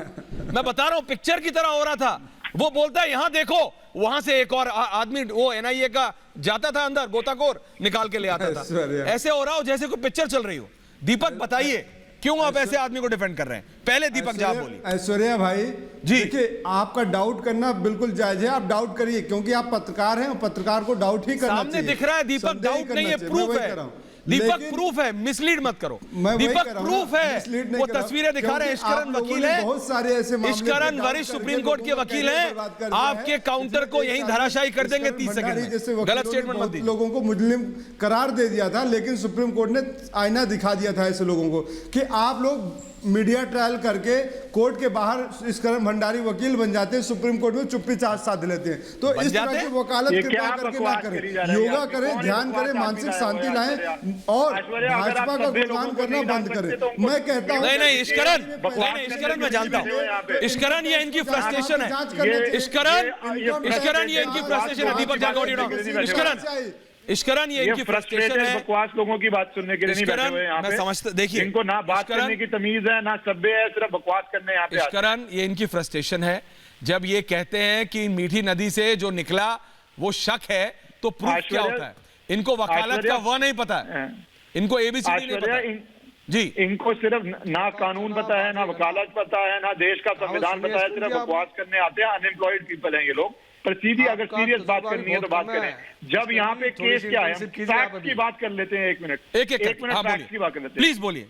मैं बता रहा हूं पिक्चर की तरह हो रहा था। वो बोलता है यहां देखो, वहां से एक और आदमी वो एनआईए का जाता था अंदर, गोताखोर निकाल के ले आता था। ऐसे हो रहा हो जैसे कोई पिक्चर चल रही हो। दीपक बताइए क्यों आप ऐसे आदमी को डिफेंड कर रहे हैं? पहले दीपक झा बोलिए। ऐश्वर्या भाई जी, देखिए आपका डाउट करना बिल्कुल जायज है, आप डाउट करिए क्योंकि आप पत्रकार हैं और पत्रकार को डाउट ही करना चाहिए। सामने दिख रहा है दीपक, डाउट नहीं है, प्रूफ है। दीपक प्रूफ है, मिसलीड मत करो। दीपक प्रूफ है, वो तस्वीरें दिखा रहे हैं। इश्करन वकील है, बहुत सारे ऐसे मामले, इश्करन वरिष्ठ सुप्रीम कोर्ट के वकील हैं, आपके काउंटर को यहीं धराशायी कर देंगे 30 सेकंड में। गलत स्टेटमेंट मत दीजिए। लोगों को मुजरिम करार दे दिया था, लेकिन सुप्रीम कोर्ट ने आईना दिखा दिया था ऐसे लोगों को कि आप लोग मीडिया ट्रायल करके कोर्ट के बाहर इश्करन भंडारी वकील बन जाते हैं, सुप्रीम कोर्ट में चुप्पी साध लेते हैं। तो इस तरह की वकालत कृपया करके ना करें, योगा करें, ध्यान करें, मानसिक शांति लाएं और भाजपा का गुणगान करना बंद करें। मैं कहता हूं नहीं इश्करन मैं जानता हूं, इश्करन ये इनकी फ्रस्ट्रेशन है, इश्करन ये इनकी फ्रस्ट्रेशन है। दीपक झा, इश्करन ये इनकी फ्रस्ट्रेशन है। बकवास लोगों की बात सुनने के लिए नहीं बैठे हुए यहाँ पे। मैं समझता, देखिए इनको ना बात करने की तमीज है ना सभ्य है, सिर्फ बकवास करने यहाँ पे। इश्करन ये इनकी फ्रस्ट्रेशन है जब ये कहते हैं कि मीठी नदी से जो निकला वो शक है, तो प्रूफ क्या होता है? इनको वकालत का वह नहीं पता है, इनको एबीसीडी नहीं पता जी। इनको सिर्फ ना कानून पता है, ना वकालत पता है, ना देश का संविधान पता है, सिर्फ बकवास करने आते हैं। अनएम्प्लॉयड पीपल हैं ये लोग। पर सीधी अगर सीरियस बात करनी है तो बात करें। जब यहाँ पे केस क्या है, फैक्ट की बात कर लेते हैं। एक मिनट एक मिनट फैक्ट की बात कर लेते हैं। प्लीज बोलिए।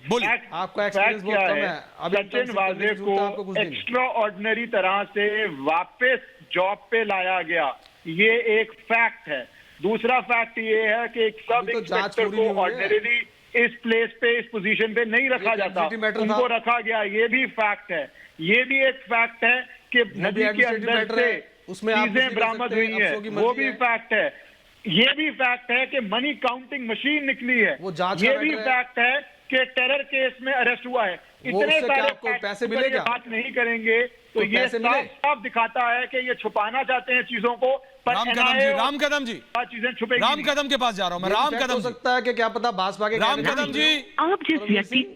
आपका एक्सपीरियंस बहुत कम है। सचिन वाजे को एक्स्ट्रा ऑर्डिनरी तरह से वापस जॉब पे लाया गया, ये एक फैक्ट है। दूसरा फैक्ट ये है कि एक सब इंस्पेक्टर को ऑर्डिनरी इस प्लेस पे, इस पोजीशन पे नहीं रखा जाता, उनको रखा गया, ये भी फैक्ट है। ये भी एक फैक्ट है कि नदी के अंदर से चीजें बरामद हुई है, वो भी फैक्ट है। ये भी फैक्ट है कि मनी काउंटिंग मशीन निकली है, ये भी फैक्ट है कि टेरर केस में अरेस्ट हुआ है। इतने सारे पैसे मिलेगा, बात नहीं करेंगे तो ये साफ दिखाता है कि ये छुपाना चाहते हैं चीजों को। राम कदम जी चीजें छुपेगी। राम कदम के पास जा रहा हूं मैं। राम कदम हो सकता है कि क्या पता भाजपा के राम कदम जी, आप जिस व्यक्ति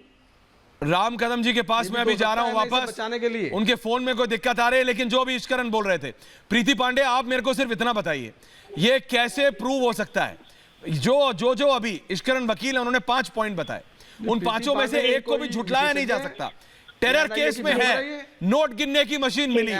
राम कदम जी के पास मैं अभी जा रहा हूं वापस बचाने के लिए। उनके फोन में कोई दिक्कत आ रही है, लेकिन जो भी इश्करन बोल रहे थे, प्रीति पांडे आप मेरे को सिर्फ इतना बताइए, ये कैसे प्रूव हो सकता है? जो अभी इश्करन वकील है उन्होंने 5 पॉइंट बताए, उन 5 में से एक को भी झुटलाया नहीं जा सकता। टेरर केस में है, नोट गिनने की मशीन मिली,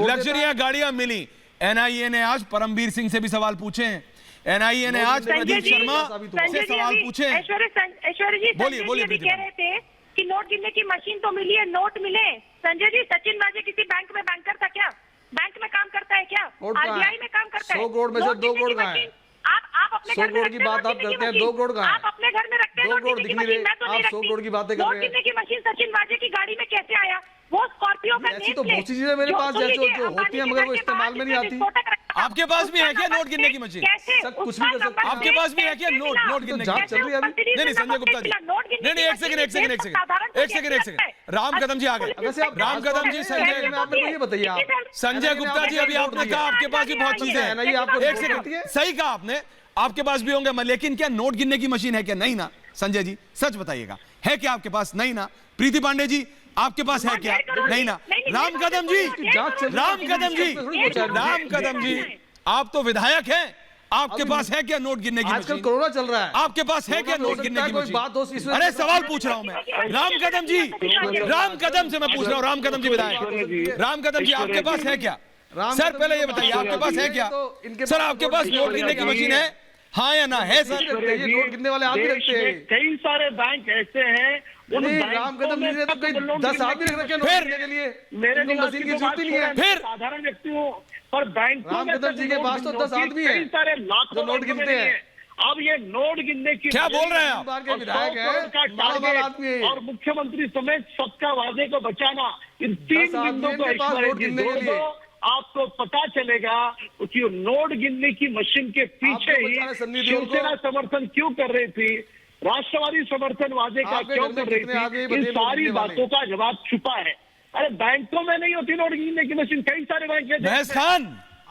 लग्जरियां गाड़ियां मिली। एनआईए ने आज परमवीर सिंह से भी सवाल पूछे हैं, एनआईए ने आज प्रदीप शर्मा से सवाल पूछे। ऐश्वर्या जी बोलिए, कह रहे थे कि नोट गिनने की मशीन तो मिली है, नोट मिले। संजय जी, सचिन वाजे किसी बैंक में बैंकर था क्या? बैंक में काम करता है क्या? आरबीआई में काम करता है? 100 करोड़ में से 2 करोड़ कहाँ है? आप अपने घर में की बात आप करते हैं, 2 करोड़ कहाँ है? आप अपने घर में रखते हैं 2 करोड़ दिख नहीं रहे, आप 100 करोड़ की बातें कर रहे हैं। नोट गिनने की मशीन सचिन वाजे की गाड़ी में कैसे आया? वो स्कॉर्पियो का ऐसी तो बहुत सी चीजें मेरे पास जो होती है मगर वो इस्तेमाल में नहीं आती। आपके पास भी है क्या नोट गिनने की मशीन? सब कुछ भी कर सकते हैं। आपके पास भी है क्या नोट गिनने की? जांच चल रही है अभी। नहीं संजय गुप्ता जी, नहीं एक सेकंड। राम कदम जी आ गए। राम कदम जी, संजय आप मेरे को ये बताइए, आप संजय गुप्ता जी, अभी आपने कहा आपके पास भी बहुत चीजें हैं। एक सेकंड, सही कहा आपने, आपके पास भी होंगे, लेकिन क्या नोट गिनने की मशीन है क्या? नहीं ना। संजय जी सच बताइएगा, है क्या आपके पास? नहीं ना। प्रीति पांडे जी आपके पास है क्या? नहीं ना। राम कदम जी, आप तो विधायक हैं, आपके पास है क्या नोट गिनने की मशीन? आजकल कोरोना चल रहा है, आपके पास है क्या नोट गिनने की मशीन? बात हो, अरे सवाल पूछ रहा हूं मैं। राम कदम जी, राम कदम से मैं पूछ रहा हूं। राम कदम जी विधायक, राम कदम जी आपके पास है क्या? सर पहले ये बताइए, आपके पास है क्या? सर आपके पास नोट गिनने की मशीन है, हाँ या ना? है सर? ये नोट गिनने वाले आदमी रखते हैं। कई सारे बैंक ऐसे हैं, राम कदम जी ने तो कई 10 आदमी रख रखे नोट गिनने के लिए, मेरे मशीन की जरूरत ही नहीं है। फिर साधारण व्यक्तियों पर बैंक राम कदम जी के पास तो 10 आदमी है सारे जो नोट गिनते हैं। अब ये नोट गिनने की क्या बोल रहे हैं आप? विधायक है और मुख्यमंत्री समेत सबका वादे को बचाना, इन 3 बिंदुओं को आपको पता चलेगा कि नोट गिनने की मशीन के पीछे आपको ही पता है सन्नी देओल को? शिवसेना समर्थन क्यों कर रही थी, राष्ट्रवादी समर्थन वादे का आपके क्यों घर में कर रही कितने आ गए थी, इन बताइए सारी बोलने वाले। बातों का जवाब छुपा है। अरे बैंकों में नहीं होती नोट गिनने की मशीन, कई सारे बैंक है महज खान,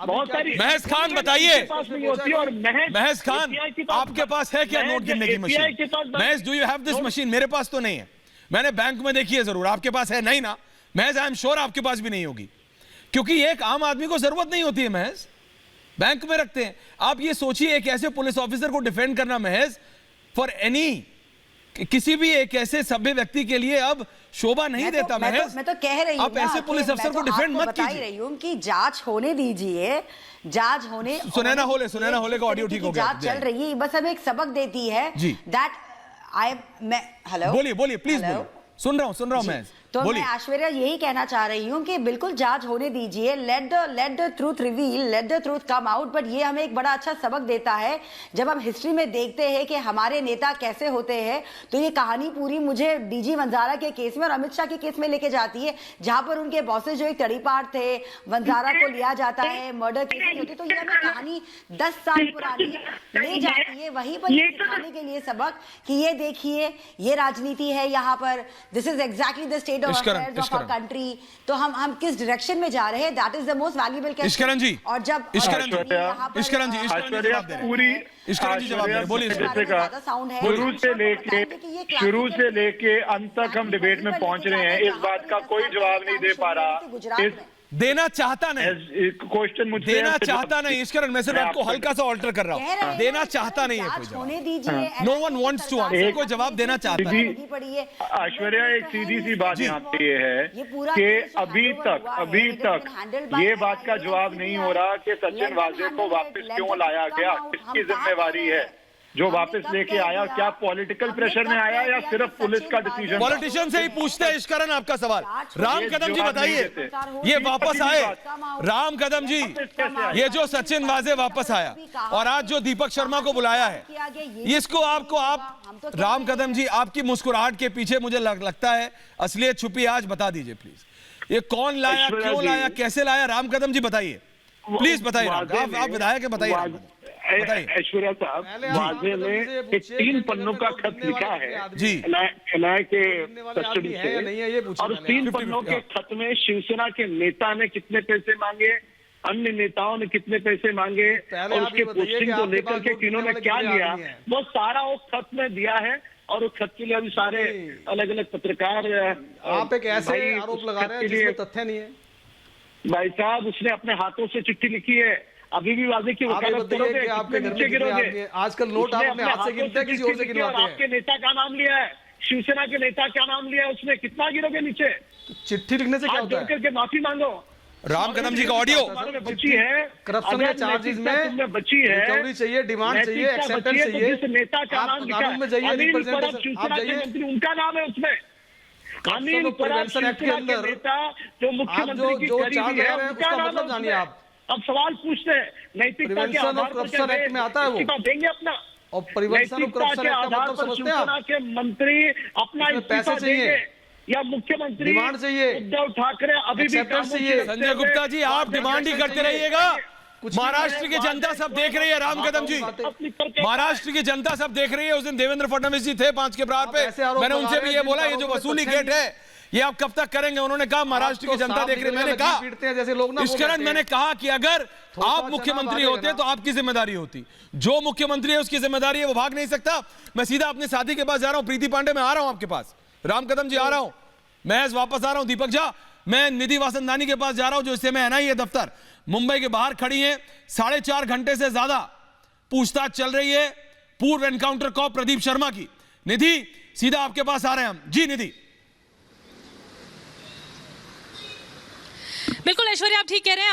बहुत सारी महज खान बताइए, पास नहीं होती। और महज खान API के पास- आपके पास है क्या नोट गिनने की API मशीन? के पास- महज do you have this machine? मेरे पास तो नहीं है, मैंने बैंक में देखी है जरूर, आपके पास है नहीं ना? महज आई एम श्योर आपके पास भी नहीं होगी, क्योंकि एक आम आदमी को जरूरत नहीं होती है महज, बैंक में रखते हैं। आप ये सोचिए एक ऐसे पुलिस ऑफिसर को डिफेंड करना महज फॉर एनी, किसी भी एक ऐसे सभ्य व्यक्ति के लिए अब शोभा नहीं देता महज। मैं तो कह रही हूँ आप ऐसे पुलिस अफसर को डिफेंड मत बता ही कीजिए। रही हूँ कि जांच होने दीजिए, जांच होने सुनैना होले का ऑडियो ठीक हो गया। जांच चल रही है, बस हमें एक सबक देती है जी। दैट मैं हेलो बोलिए प्लीज बोलिए, सुन रहा हूं मैं। तो बोलिए। मैं ऐश्वर्या यही कहना चाह रही हूँ कि बिल्कुल जांच होने दीजिए, let the truth reveal, let the truth come out. But ये हमें एक बड़ा अच्छा सबक देता है जब हम हिस्ट्री में देखते हैं कि हमारे नेता कैसे होते हैं। तो ये कहानी पूरी मुझे डीजी वंजारा के केस में और अमित शाह के केस में लेके जाती है, जहां पर उनके बॉसेस जो एक तड़ीपार थे, वंजारा को लिया जाता है, मर्डर केसेस होते, तो ये हमें कहानी 10 साल पुरानी ले जाती है वहीं पर दिखाने के लिए सबक कि ये देखिए ये राजनीति है यहाँ पर, this is exactly the state of affairs of our country. तो हम किस डायरेक्शन में जा रहे हैं, that is the most valuable question. Ishkaran ji, और जब इश्करण जी पूरी जवाब दे रहे हैं, बोलिए। शुरू से लेके अंत तक हम डिबेट में पहुंच रहे हैं, इस बात का कोई जवाब नहीं दे पा रहा, देना चाहता नहीं, क्वेश्चन मुझसे देना चाहता नहीं। इश्करण मैं सिर्फ आपको हल्का सा ऑल्टर कर रहा हूँ, देना चाहता नहीं है कोई जवाब। No one wants to answer, कोई जवाब देना चाहता है। ऐश्वर्या एक सीधी सी बात यहाँ पे ये है कि अभी तक ये बात का जवाब नहीं हो रहा कि सचिन वाजे को वापस क्यों लाया गया, किसकी जिम्मेवारी है जो वापस लेके आया, क्या पॉलिटिकल प्रेशर में आया या सिर्फ पुलिस का डिसीजन? पॉलिटिशियन से ही पूछते हैं इश्करण आपका सवाल। राम कदम जी बताइए, ये वापस आए, राम कदम जी, ये जो सचिन वाजे वापस आया और आज जो दीपक शर्मा को बुलाया है, इसको आप राम कदम जी, आपकी मुस्कुराहट के पीछे मुझे लगता है असलियत छुपी, आज बता दीजिए प्लीज, ये कौन लाया, क्यों लाया, कैसे लाया? राम कदम जी बताइए प्लीज, बताइए। आप विधायक है, बताइए। ऐश्वर्या साहब, वाजे ने एक 3 पन्नों का खत लिखा है जी एनआई के कस्टडी से, और उस 3 पन्नों के खत में शिवसेना के नेता ने कितने पैसे मांगे, अन्य नेताओं ने कितने पैसे मांगे, और उसके पोस्टिंग को लेकर के किन्होंने क्या लिया, वो सारा उस खत में दिया है। और उस खत के लिए अभी सारे अलग अलग पत्रकार, आप एक ऐसे आरोप लगा रहे हैं जिसमें तथ्य नहीं है। भाई साहब, उसने अपने हाथों से चिट्ठी लिखी है, अभी भी वाजे की वकालत करोगे, आपके घर में गिरोगे? आजकल नोट आप अपने हाथ से गिनते हैं, किसी और से गिनवाते हैं। आपके नेता का नाम लिया है, शिवसेना के नेता का नाम लिया है, उसने कितना गिरोगे नीचे? चिट्ठी लिखने से क्या होता है? करके माफी मांगो। राम कदम जी का ऑडियो बची है, करप्शन के चार्जेस में बची है, रिकवरी चाहिए, डिमांड चाहिए, एक्सेप्टेंस चाहिए। जिस नेता का नाम लिखा है, अनिल परब शिवसेना के मंत्री, उनका नाम है उसमें। अनिल परब शिवसेना के नेता जो मुख्यमंत्री की करीबी है, उनका नाम जानिए आप। अब सवाल पूछते हैं, नैतिकता के आधार पर एक्ट में आता है वो, देंगे अपना, और प्रिवेंशन ऑफ करप्शन एक्ट का मतलब समझते हैं आप? के मंत्री अपना पैसे चाहिए या मुख्यमंत्री डिमांड चाहिए, उद्धव ठाकरे अभी भी चाहिए। संजय गुप्ता जी, आप डिमांड ही करते रहिएगा, महाराष्ट्र की जनता सब देख रही है। राम कदम जी, महाराष्ट्र की जनता सब देख रही है। उस दिन देवेंद्र फडणवीस जी थे 5 के प्रहार पे, मैंने उनसे भी ये बोला, ये जो वसूली गेट है ये आप कब तक करेंगे? उन्होंने कहा महाराष्ट्र की जनता देख रही है। मैंने कहा जैसे लोग ना, इश्करण, मैंने कहा कि अगर आप मुख्यमंत्री होते तो आपकी जिम्मेदारी होती, जो मुख्यमंत्री है उसकी जिम्मेदारी है, वो भाग नहीं सकता। मैं सीधा अपने साथी के पास जा रहा हूं, प्रीति पांडे, मैं आ रहा हूं आपके पास, राम कदम जी आ रहा हूं, महज वापस आ रहा हूं, दीपक झा मैं निधि वासंदानी के पास जा रहा हूं, जो इस समय एनआईए दफ्तर मुंबई के बाहर खड़ी है। 4.5 घंटे से ज्यादा पूछताछ चल रही है पूर्व एनकाउंटर कॉप प्रदीप शर्मा की। निधि, सीधा आपके पास आ रहे हैं हम। जी निधि। बिल्कुल ऐश्वर्या, आप ठीक कह रहे हैं।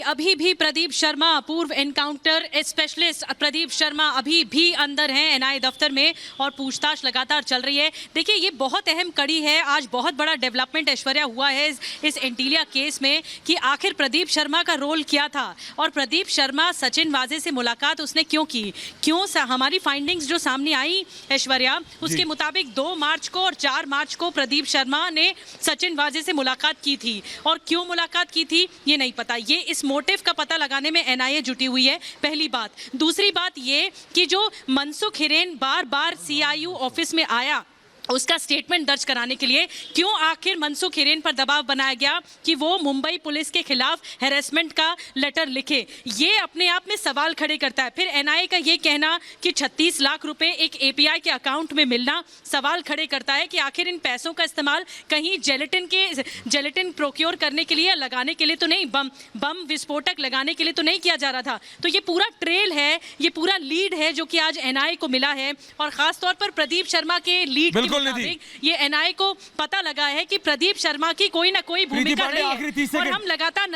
अभी भी प्रदीप शर्मा, पूर्व एनकाउंटर स्पेशलिस्ट प्रदीप शर्मा अभी भी अंदर हैं एनआईए दफ्तर में और पूछताछ लगातार चल रही है। देखिए, ये बहुत अहम कड़ी है। आज बहुत बड़ा डेवलपमेंट ऐश्वर्या हुआ है इस एंटीलिया केस में कि आखिर प्रदीप शर्मा का रोल क्या था और प्रदीप शर्मा सचिन वाजे से मुलाकात उसने क्यों की, क्यों हमारी फाइंडिंग्स जो सामने आई ऐश्वर्या, उसके मुताबिक 2 मार्च को और 4 मार्च को प्रदीप शर्मा ने सचिन वाजे से मुलाकात की थी। और क्यों मुलाकात मुलाकात की थी ये नहीं पता। ये इस मोटिव का पता लगाने में एनआईए जुटी हुई है, पहली बात। दूसरी बात ये कि जो मनसुख हिरेन बार बार सीआईयू ऑफिस में आया उसका स्टेटमेंट दर्ज कराने के लिए, क्यों आखिर मनसुख हिरेन पर दबाव बनाया गया कि वो मुंबई पुलिस के खिलाफ हैरेसमेंट का लेटर लिखे, ये अपने आप में सवाल खड़े करता है। फिर एनआईए का ये कहना कि 36 लाख रुपए एक एपीआई के अकाउंट में मिलना सवाल खड़े करता है कि आखिर इन पैसों का इस्तेमाल कहीं जेलेटिन प्रोक्योर करने के लिए या लगाने के लिए तो नहीं, बम विस्फोटक लगाने के लिए तो नहीं किया जा रहा था। तो ये पूरा ट्रेल है, ये पूरा लीड है जो कि आज एनआईए को मिला है, और खासतौर पर प्रदीप शर्मा के लीड ये एनआईए को पता लगा है कि प्रदीप शर्मा की कोई ना कोई भूमिका रही है, और हम लगातार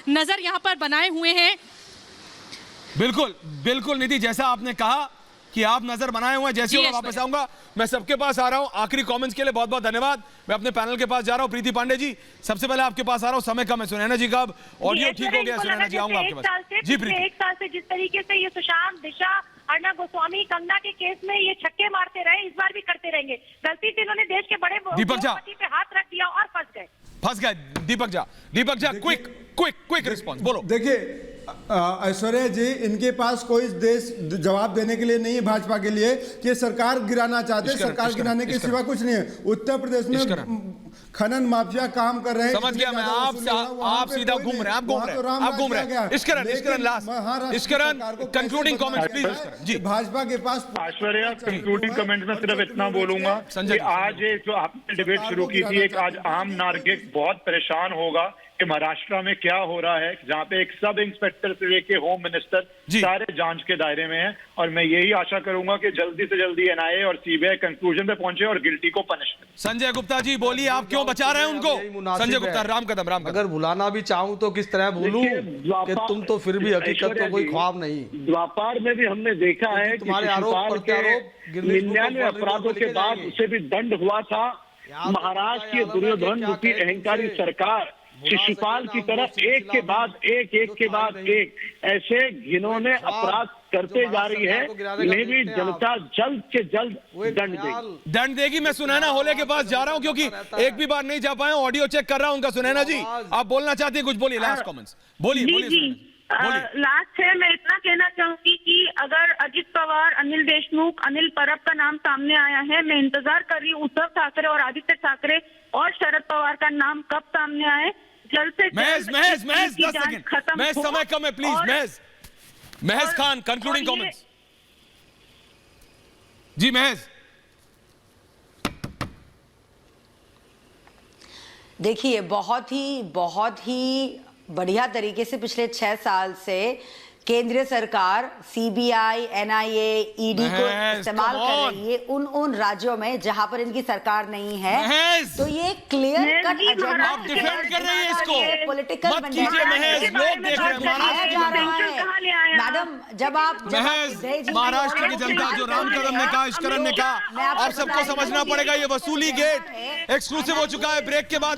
नजर यहां पर बनाए हुए हैं। बिल्कुल बिल्कुल निधि, जैसा आपने कहा कि आप नजर बनाए हुए हैं, जैसे मैं वापस आऊंगा मैं सबके पास आ रहा हूं। आखिरी कमेंट्स के लिए बहुत बहुत धन्यवाद। मैं अपने पैनल के पास जा रहा हूं। प्रीति पांडे जी, सबसे पहले आपके पास आ रहा हूं, समय कम है। सुनैना जी का ऑडियो ठीक हो गया? सुनैना जी आऊंगा आपके पास। जी प्रीति, एक साल से जिस तरीके से ये सुशांत, दिशा, अर्णब गोस्वामी, कंगना के केस में ये छक्के मारते रहे, इस बार भी करते रहेंगे। गलती से इन्होंने देश के बड़े दीपक झा पे हाथ रख दिया और फंस गए। दीपक झा क्विक रिस्पांस बोलो। देखिए ऐश्वर्या जी, इनके पास कोई देश जवाब देने के लिए नहीं है भाजपा के लिए कि सरकार गिराना चाहते हैं। सरकार गिराने के सिवा कुछ नहीं है। उत्तर प्रदेश में खनन माफिया काम कर रहे हैं। समझ गया मैं। आप सीधा घूम रहे हैं। इश्करण कंक्लूडिंग कमेंट प्लीज जी। भाजपा के पास ऐश्वर्या, कंक्लूडिंग कमेंट में सिर्फ इतना बोलूंगा कि आज जो आपने डिबेट शुरू की थी, एक आज आम नागरिक बहुत परेशान होगा कि महाराष्ट्र में क्या हो रहा है, जहां पे एक सब इंस्पेक्टर से लेके होम मिनिस्टर सारे जांच के दायरे में है। और मैं यही आशा करूंगा कि जल्दी से जल्दी एनआईए और सीबीआई कंक्लूजन पे पहुंचे और गिल्टी को पनिश करें। संजय गुप्ता जी बोलिए, आप क्यों बचा रहे हैं उनको? संजय गुप्ता, राम कदम। अगर बुलाना भी चाहूं तो किस तरह बोलूं कि तुम तो फिर भी हकीकत तो कोई ख्वाब नहीं। द्वापर में भी हमने देखा है कि तुम्हारे आरोप प्रत्यारोप 99 अपराधों के बाद उसे भी दंड हुआ था। महाराष्ट्र की दुर्योधन रूपी अहंकारी सरकार शिशुपाल की तरह एक के बाद एक ऐसे घिनौने अपराध करते जा रही है। इन्हें भी जनता जल्द से जल्द दंड देगी। मैं सुनैना होले के पास जा रहा हूं क्योंकि एक भी बार नहीं जा पाए। ऑडियो चेक कर रहा हूं उनका। सुनैना जी, आप बोलना चाहते हैं कुछ? बोलिए, लास्ट कमेंट्स बोलिए। लास्ट है, मैं इतना कहना चाहूंगी कि अगर अजित पवार, अनिल देशमुख, अनिल परब का नाम सामने आया है, मैं इंतजार कर रही हूँ उद्धव ठाकरे और आदित्य ठाकरे और शरद पवार का नाम कब सामने आए। जल्द से महज 10 सेकंड, महज समय कम है प्लीज। महज खान, कंक्लूडिंग कमेंट्स जी। महज देखिए, बहुत ही बढ़िया तरीके से पिछले 6 साल से केंद्रीय सरकार सीबीआई, एनआईए, ईडी को इस्तेमाल कर रही है उन राज्यों में जहां पर इनकी सरकार नहीं है। तो ये क्लियर कट एजेंडा आप डिफेंड कर रही है इसको। पॉलिटिकल मत कीजिए महज, लोग देख रहे हैं। मैडम, जब आप महाराष्ट्र की जनता, जो राम कदम ने कहा, इश्करण ने कहा, आप सबको समझना पड़ेगा ये वसूली गेट एक्सक्लूसिव हो चुका है। ब्रेक के बाद